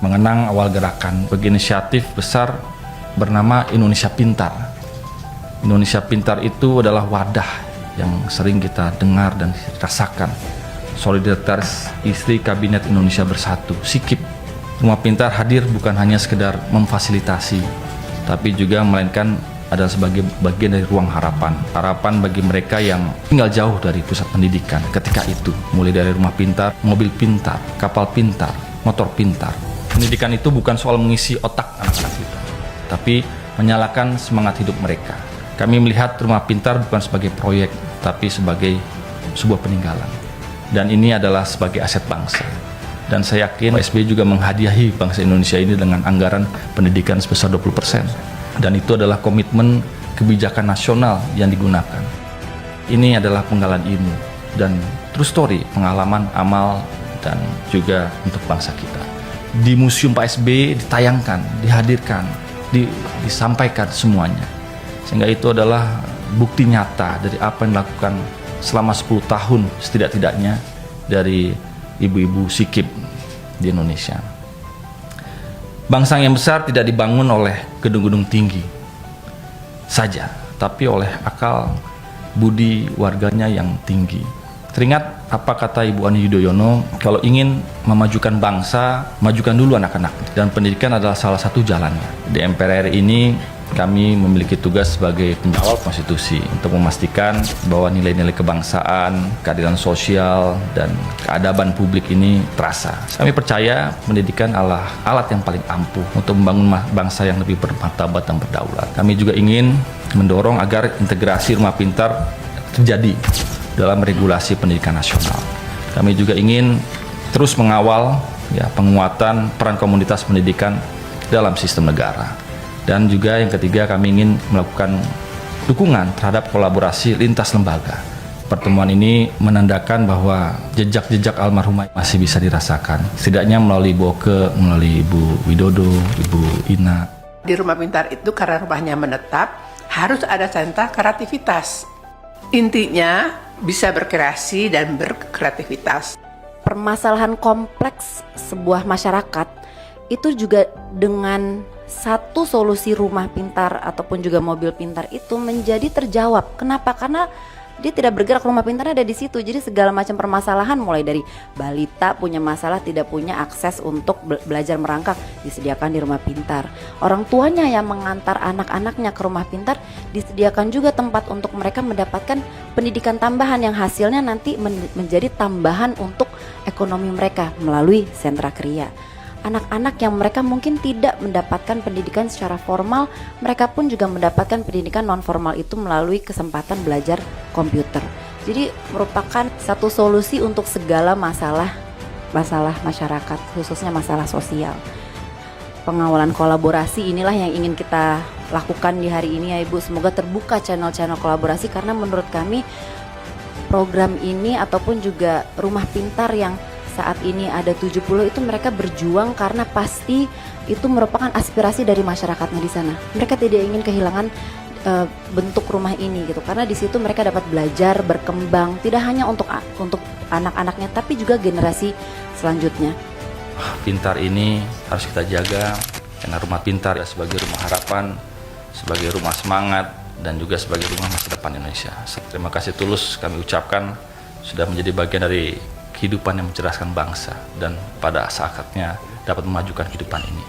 Mengenang awal gerakan inisiatif besar bernama Indonesia Pintar. Indonesia Pintar itu adalah wadah yang sering kita dengar dan rasakan. Solidaritas Istri Kabinet Indonesia Bersatu, SIKIP. Rumah Pintar hadir bukan hanya sekedar memfasilitasi, tapi juga melainkan adalah sebagai bagian dari ruang harapan. Harapan bagi mereka yang tinggal jauh dari pusat pendidikan ketika itu. Mulai dari rumah pintar, mobil pintar, kapal pintar, motor pintar. Pendidikan itu bukan soal mengisi otak anak-anak kita, tapi menyalakan semangat hidup mereka. Kami melihat rumah pintar bukan sebagai proyek, tapi sebagai sebuah peninggalan. Dan ini adalah sebagai aset bangsa. Dan saya yakin Pak SBY juga menghadiahi bangsa Indonesia ini dengan anggaran pendidikan sebesar 20%. Dan itu adalah komitmen kebijakan nasional yang digunakan. Ini adalah penggalan ilmu dan true story, pengalaman, amal, dan juga untuk bangsa kita. Di Museum Pak SBY ditayangkan, dihadirkan, disampaikan semuanya. Sehingga itu adalah bukti nyata dari apa yang dilakukan selama 10 tahun setidak-tidaknya dari ibu-ibu SIKIP di Indonesia. Bangsa yang besar tidak dibangun oleh gedung-gedung tinggi saja, tapi oleh akal budi warganya yang tinggi. Teringat apa kata Ibu Ani Yudhoyono, kalau ingin memajukan bangsa, majukan dulu anak-anak. Dan pendidikan adalah salah satu jalannya. Di MPR RI ini kami memiliki tugas sebagai pengawal konstitusi untuk memastikan bahwa nilai-nilai kebangsaan, keadilan sosial, dan keadaban publik ini terasa. Kami percaya pendidikan adalah alat yang paling ampuh untuk membangun bangsa yang lebih bermartabat dan berdaulat. Kami juga ingin mendorong agar integrasi rumah pintar terjadi dalam regulasi pendidikan nasional. Kami juga ingin terus mengawal penguatan peran komunitas pendidikan dalam sistem negara. Dan juga yang ketiga, kami ingin melakukan dukungan terhadap kolaborasi lintas lembaga. Pertemuan ini menandakan bahwa jejak-jejak almarhumah masih bisa dirasakan, setidaknya melalui Ibu Oke, melalui Ibu Widodo, Ibu Ina. Di rumah pintar itu karena rumahnya menetap, harus ada sentra kreativitas. Intinya bisa berkreasi dan berkreativitas. Permasalahan kompleks sebuah masyarakat itu juga dengan satu solusi rumah pintar ataupun juga mobil pintar itu menjadi terjawab. Kenapa? Karena dia tidak bergerak, rumah pintarnya ada di situ. Jadi segala macam permasalahan, mulai dari balita punya masalah tidak punya akses untuk belajar merangkak, disediakan di rumah pintar. Orang tuanya yang mengantar anak-anaknya ke rumah pintar, disediakan juga tempat untuk mereka mendapatkan pendidikan tambahan yang hasilnya nanti menjadi tambahan untuk ekonomi mereka melalui sentra kria. Anak-anak yang mereka mungkin tidak mendapatkan pendidikan secara formal, mereka pun juga mendapatkan pendidikan non formal itu melalui kesempatan belajar komputer. Jadi merupakan satu solusi untuk segala masalah masyarakat, khususnya masalah sosial. Pengawalan kolaborasi inilah yang ingin kita lakukan di hari ini ya Ibu. Semoga terbuka channel-channel kolaborasi, karena menurut kami program ini ataupun juga rumah pintar yang saat ini ada 70 itu mereka berjuang karena pasti itu merupakan aspirasi dari masyarakatnya di sana. Mereka tidak ingin kehilangan bentuk rumah ini gitu, karena di situ mereka dapat belajar, berkembang, tidak hanya untuk anak-anaknya tapi juga generasi selanjutnya. Pintar ini harus kita jaga, karena rumah pintar sebagai rumah harapan, sebagai rumah semangat, dan juga sebagai rumah masa depan Indonesia. Terima kasih tulus kami ucapkan sudah menjadi bagian dari kehidupan yang mencerdaskan bangsa dan pada saatnya dapat memajukan kehidupan ini.